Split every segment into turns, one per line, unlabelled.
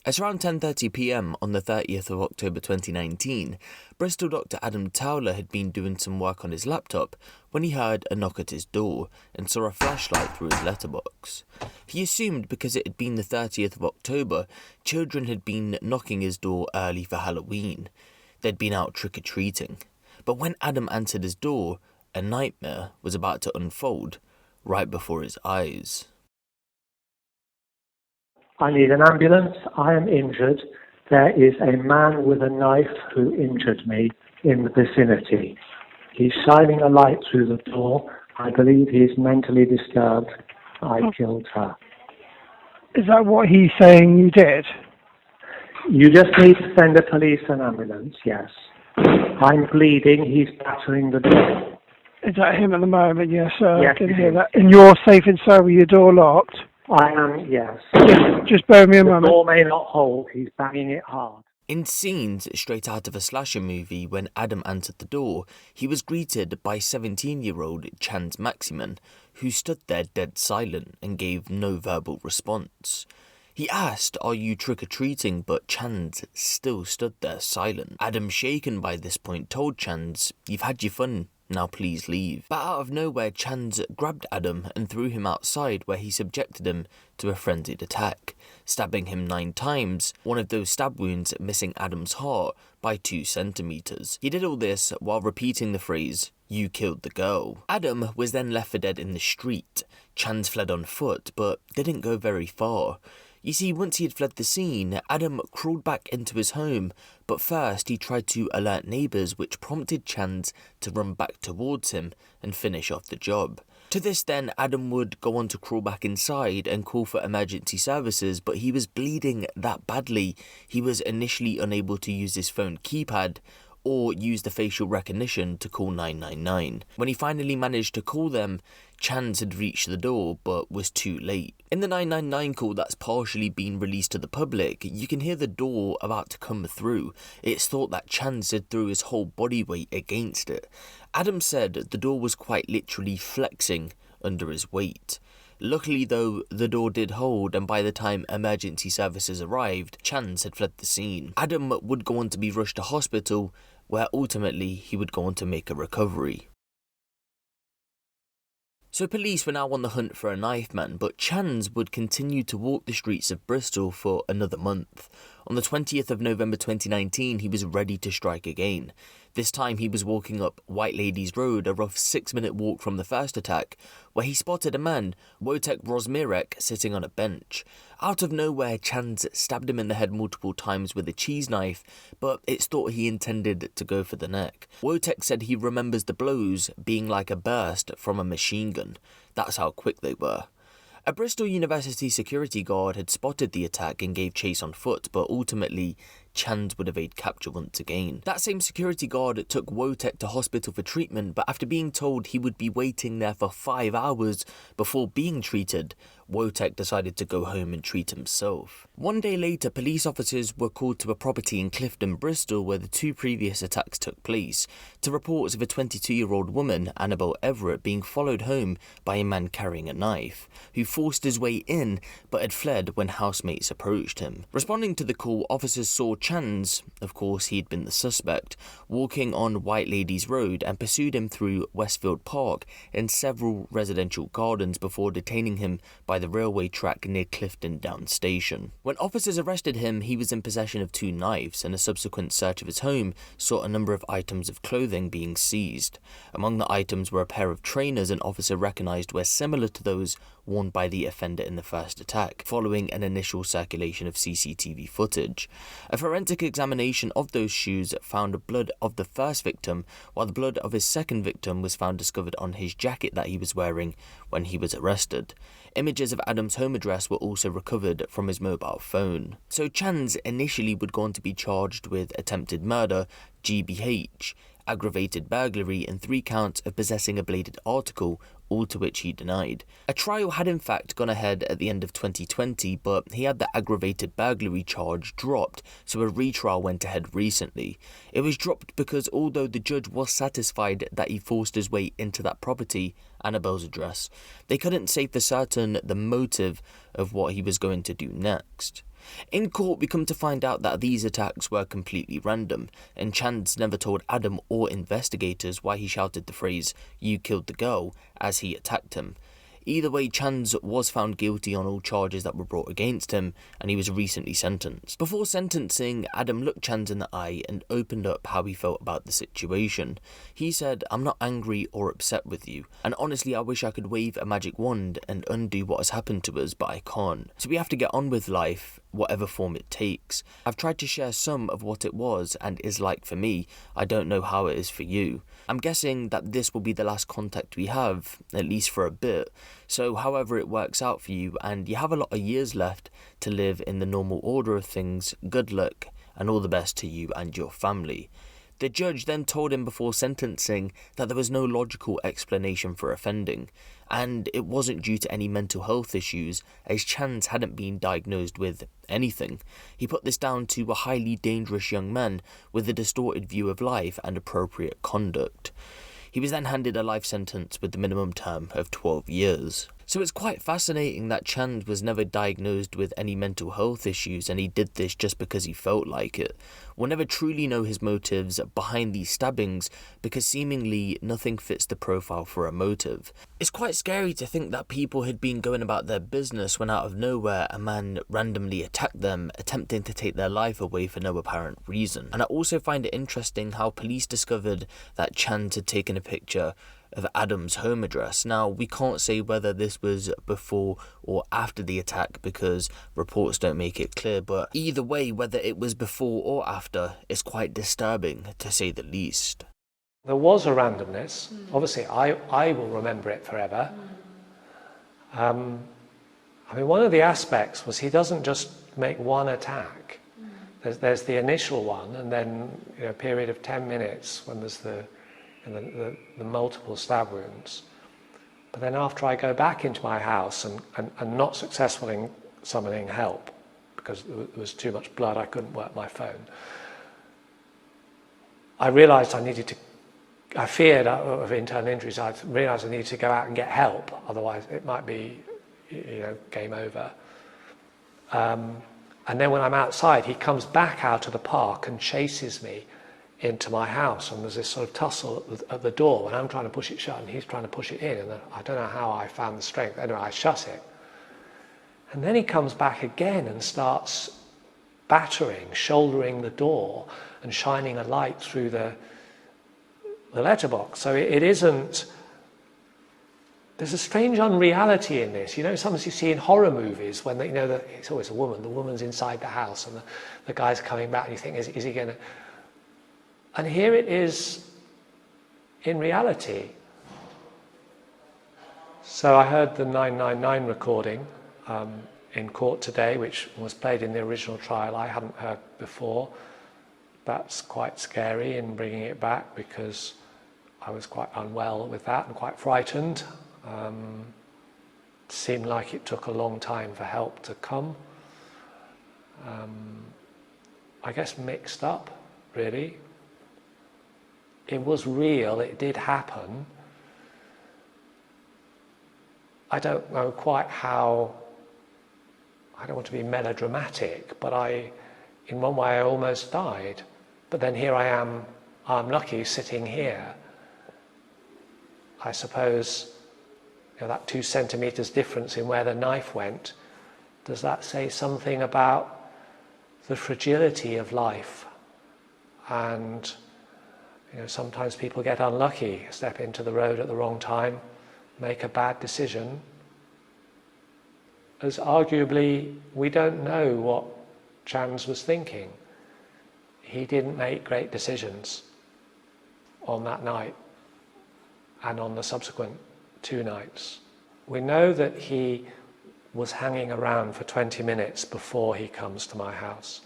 At around 10:30 p.m. on the 30th of October 2019, Bristol doctor Adam Towler had been doing some work on his laptop when he heard a knock at his door and saw a flashlight through his letterbox. He assumed because it had been the 30th of October, children had been knocking his door early for Halloween. They'd been out trick-or-treating. But when Adam answered his door, a nightmare was about to unfold right before his eyes.
I need an ambulance. I am injured. There is a man with a knife who injured me in the vicinity. He's shining a light through the door. I believe he's mentally disturbed. I killed her.
Is that what he's saying you did?
You just need to send a police and ambulance, yes. I'm bleeding. He's battering the door.
Is that him at the moment? Yes, sir.
Yes,
I can
it
hear
is.
that. And you're safe inside with your door locked?
I am, yes.
Just bear with me a
The
moment.
door may not hold. He's banging it hard.
In scenes straight out of a slasher movie, when Adam answered the door, he was greeted by 17-year-old Chanz Maximen, who stood there dead silent and gave no verbal response. He asked, "Are you trick-or-treating?" but Chanz still stood there silent. Adam, shaken by this point, told Chanz, "You've had your fun. Now please leave." But out of nowhere, Chanz grabbed Adam and threw him outside, where he subjected him to a frenzied attack, stabbing him 9 times, one of those stab wounds missing Adam's heart by 2 centimeters. He did all this while repeating the phrase, "You killed the girl." Adam was then left for dead in the street. Chanz fled on foot, but didn't go very far. You see, once he had fled the scene, Adam crawled back into his home, but first he tried to alert neighbours, which prompted Chanz to run back towards him and finish off the job. To this then, Adam would go on to crawl back inside and call for emergency services, but he was bleeding that badly, he was initially unable to use his phone keypad or use the facial recognition to call 999. When he finally managed to call them, Chanz had reached the door, but was too late. In the 999 call that's partially been released to the public, you can hear the door about to come through. It's thought that Chanz had threw his whole body weight against it. Adam said the door was quite literally flexing under his weight. Luckily though, the door did hold, and by the time emergency services arrived, Chanz had fled the scene. Adam would go on to be rushed to hospital, where ultimately he would go on to make a recovery. So police were now on the hunt for a knife man, but Chanz would continue to walk the streets of Bristol for another month. On the 20th of November 2019, he was ready to strike again. This time he was walking up White Ladies Road, a rough 6-minute walk from the first attack, where he spotted a man, Wojtek Rozmirek, sitting on a bench. Out of nowhere, Chanz stabbed him in the head multiple times with a cheese knife, but it's thought he intended to go for the neck. Wojtek said he remembers the blows being like a burst from a machine gun. That's how quick they were. A Bristol University security guard had spotted the attack and gave chase on foot, but ultimately Chanz would evade capture once again. That same security guard took Wojtek to hospital for treatment, but after being told he would be waiting there for 5 hours before being treated, Wojtek decided to go home and treat himself. One day later, police officers were called to a property in Clifton, Bristol, where the 2 previous attacks took place, to reports of a 22-year-old woman, Annabelle Everett, being followed home by a man carrying a knife, who forced his way in but had fled when housemates approached him. Responding to the call, officers saw Chanz, of course he'd been the suspect, walking on White Ladies Road and pursued him through Westfield Park and several residential gardens before detaining him by the railway track near Clifton Down Station. When officers arrested him, he was in possession of 2 knives, and a subsequent search of his home saw a number of items of clothing being seized. Among the items were a pair of trainers an officer recognised were similar to those worn by the offender in the first attack, following an initial circulation of CCTV footage. A forensic examination of those shoes found blood of the first victim, while the blood of his second victim was found discovered on his jacket that he was wearing when he was arrested. Images of Adam's home address were also recovered from his mobile phone. So Chanz initially would go on to be charged with attempted murder, GBH, aggravated burglary, and 3 counts of possessing a bladed article, all to which he denied. A trial had in fact gone ahead at the end of 2020, but he had the aggravated burglary charge dropped, so a retrial went ahead recently. It was dropped because although the judge was satisfied that he forced his way into that property, Annabelle's address, they couldn't say for certain the motive of what he was going to do next. In court, we come to find out that these attacks were completely random, and Chanz never told Adam or investigators why he shouted the phrase, "You killed the girl," as he attacked him. Either way, Chanz was found guilty on all charges that were brought against him, and he was recently sentenced. Before sentencing, Adam looked Chanz in the eye and opened up how he felt about the situation. He said, "I'm not angry or upset with you, and honestly I wish I could wave a magic wand and undo what has happened to us, but I can't. So we have to get on with life, whatever form it takes. I've tried to share some of what it was and is like for me. I don't know how it is for you. I'm guessing that this will be the last contact we have, at least for a bit. So however it works out for you, and you have a lot of years left to live in the normal order of things, good luck and all the best to you and your family." The judge then told him before sentencing that there was no logical explanation for offending, and it wasn't due to any mental health issues, as Chanz hadn't been diagnosed with anything. He put this down to a highly dangerous young man with a distorted view of life and appropriate conduct. He was then handed a life sentence with the minimum term of 12 years. So it's quite fascinating that Chanz was never diagnosed with any mental health issues, and he did this just because he felt like it. We'll never truly know his motives behind these stabbings, because seemingly nothing fits the profile for a motive. It's quite scary to think that people had been going about their business when out of nowhere a man randomly attacked them, attempting to take their life away for no apparent reason. And I also find it interesting how police discovered that Chanz had taken a picture of Adam's home address. Now, we can't say whether this was before or after the attack because reports don't make it clear, but either way, whether it was before or after, is quite disturbing, to say the least.
There was a randomness. Obviously, I will remember it forever. I mean, one of the aspects was he doesn't just make one attack. There's the initial one, and then a period of 10 minutes when there's the multiple stab wounds. But then after I go back into my house and not successful in summoning help because there was too much blood, I couldn't work my phone, I realised I feared of internal injuries. I realised I needed to go out and get help, otherwise it might be game over. And then when I'm outside, he comes back out of the park and chases me into my house, and there's this sort of tussle at the door when I'm trying to push it shut and he's trying to push it in, and I don't know how I found the strength. Anyway, I shut it. And then he comes back again and starts battering, shouldering the door and shining a light through the letterbox. So it isn't... There's a strange unreality in this. Sometimes you see in horror movies when it's always a woman, the woman's inside the house and the guy's coming back and you think, is he going to... And here it is in reality. So I heard the 999 recording in court today, which was played in the original trial. I hadn't heard before. That's quite scary in bringing it back because I was quite unwell with that and quite frightened. It seemed like it took a long time for help to come. I guess mixed up, really. It was real, it did happen. I don't know quite how, I don't want to be melodramatic, but in one way I almost died. But then here I am, I'm lucky sitting here. I suppose that 2 centimetres difference in where the knife went, does that say something about the fragility of life? And sometimes people get unlucky, step into the road at the wrong time, make a bad decision. As arguably, we don't know what Chanz was thinking. He didn't make great decisions on that night and on the subsequent 2 nights. We know that he was hanging around for 20 minutes before he comes to my house.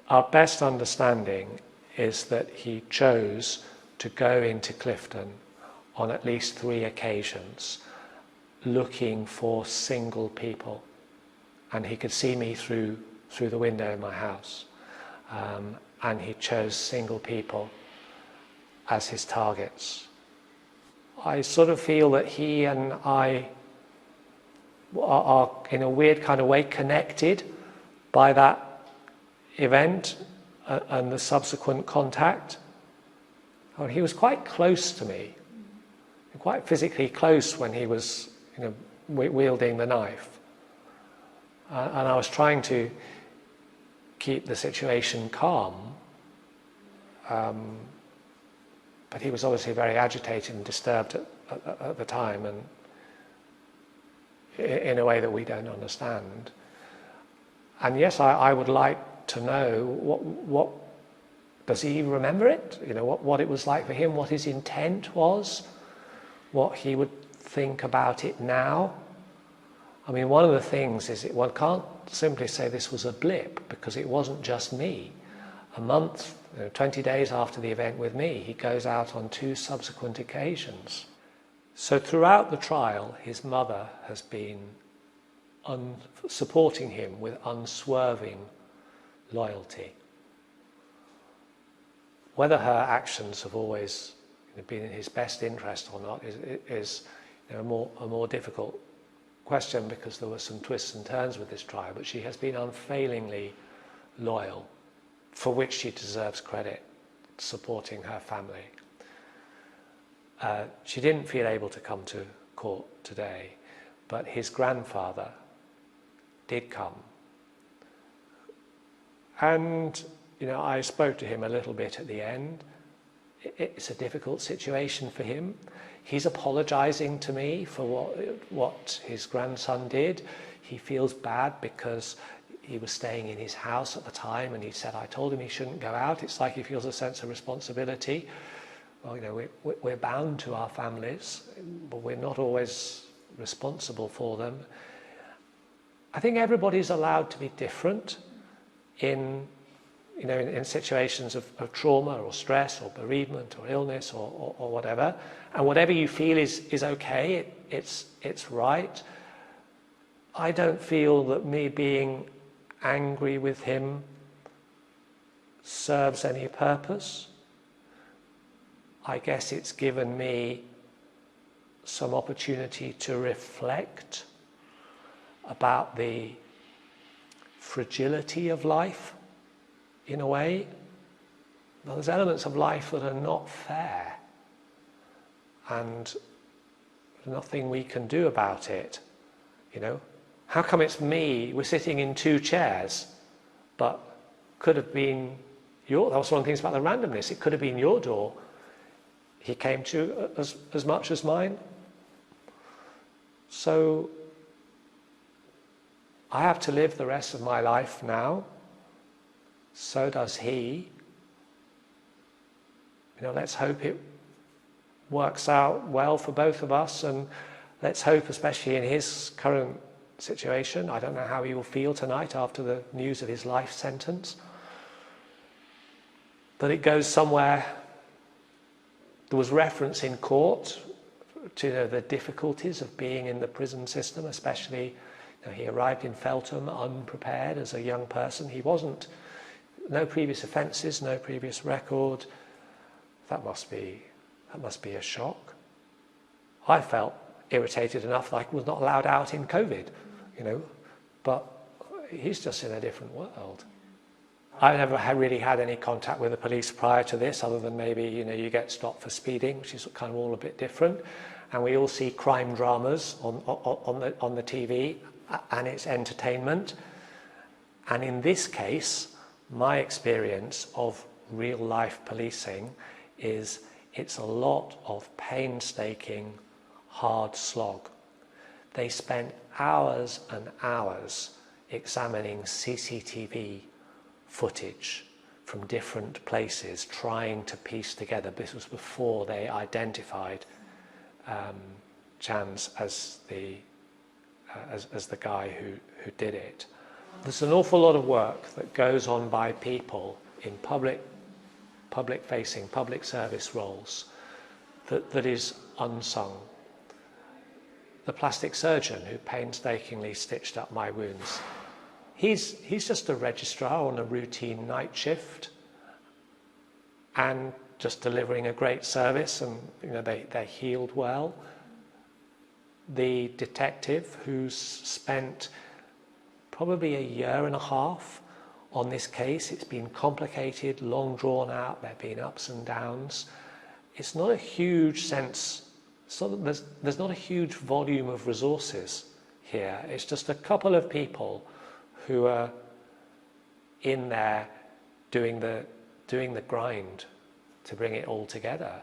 Our best understanding is that he chose to go into Clifton on at least 3 occasions looking for single people, and he could see me through the window in my house, and he chose single people as his targets. I sort of feel that he and I are in a weird kind of way connected by that event and the subsequent contact. Oh, he was quite close to me, quite physically close when he was, wielding the knife. And I was trying to keep the situation calm, but he was obviously very agitated and disturbed at the time, and in a way that we don't understand. And yes, I would like to know what does he remember it? What it was like for him, what his intent was, what he would think about it now. I mean, one of the things is one can't simply say this was a blip, because it wasn't just me. A month, 20 days after the event with me, he goes out on 2 subsequent occasions. So throughout the trial, his mother has been supporting him with unswerving loyalty. Whether her actions have always been in his best interest or not is a more difficult question, because there were some twists and turns with this trial, but she has been unfailingly loyal, for which she deserves credit, supporting her family. She didn't feel able to come to court today, but his grandfather did come. And, I spoke to him a little bit at the end. It's a difficult situation for him. He's apologizing to me for what his grandson did. He feels bad because he was staying in his house at the time, and he said, I told him he shouldn't go out. It's like he feels a sense of responsibility. Well, we're bound to our families, but we're not always responsible for them. I think everybody's allowed to be different in situations of trauma or stress or bereavement or illness or whatever. And whatever you feel is okay, it's right. I don't feel that me being angry with him serves any purpose. I guess it's given me some opportunity to reflect about the fragility of life, in a way. Now, there's elements of life that are not fair, and there's nothing we can do about it. How come it's me? We're sitting in 2 chairs, but could have been that was one of the things about the randomness. It could have been your door he came to as much as mine. So I have to live the rest of my life now. So does he. Let's hope it works out well for both of us, and let's hope, especially in his current situation, I don't know how he will feel tonight after the news of his life sentence, that it goes somewhere. There was reference in court to the difficulties of being in the prison system, especially he arrived in Feltham unprepared as a young person. He wasn't, no previous offences, no previous record. That must be a shock. I felt irritated enough that I was not allowed out in COVID, but he's just in a different world. I never really had any contact with the police prior to this, other than maybe, you get stopped for speeding, which is kind of all a bit different. And we all see crime dramas on the TV, and it's entertainment. And in this case, my experience of real life policing is it's a lot of painstaking, hard slog. They spent hours and hours examining CCTV footage from different places, trying to piece together. This was before they identified Chanz as the guy who did it. There's an awful lot of work that goes on by people in public-facing, public service roles that is unsung. The plastic surgeon who painstakingly stitched up my wounds, he's just a registrar on a routine night shift and just delivering a great service, and they healed well. the detective who's spent probably a year and a half on this case. It's been complicated, long drawn out, there have been ups and downs. It's not a huge sense, there's not a huge volume of resources here. It's just a couple of people who are in there doing the grind to bring it all together.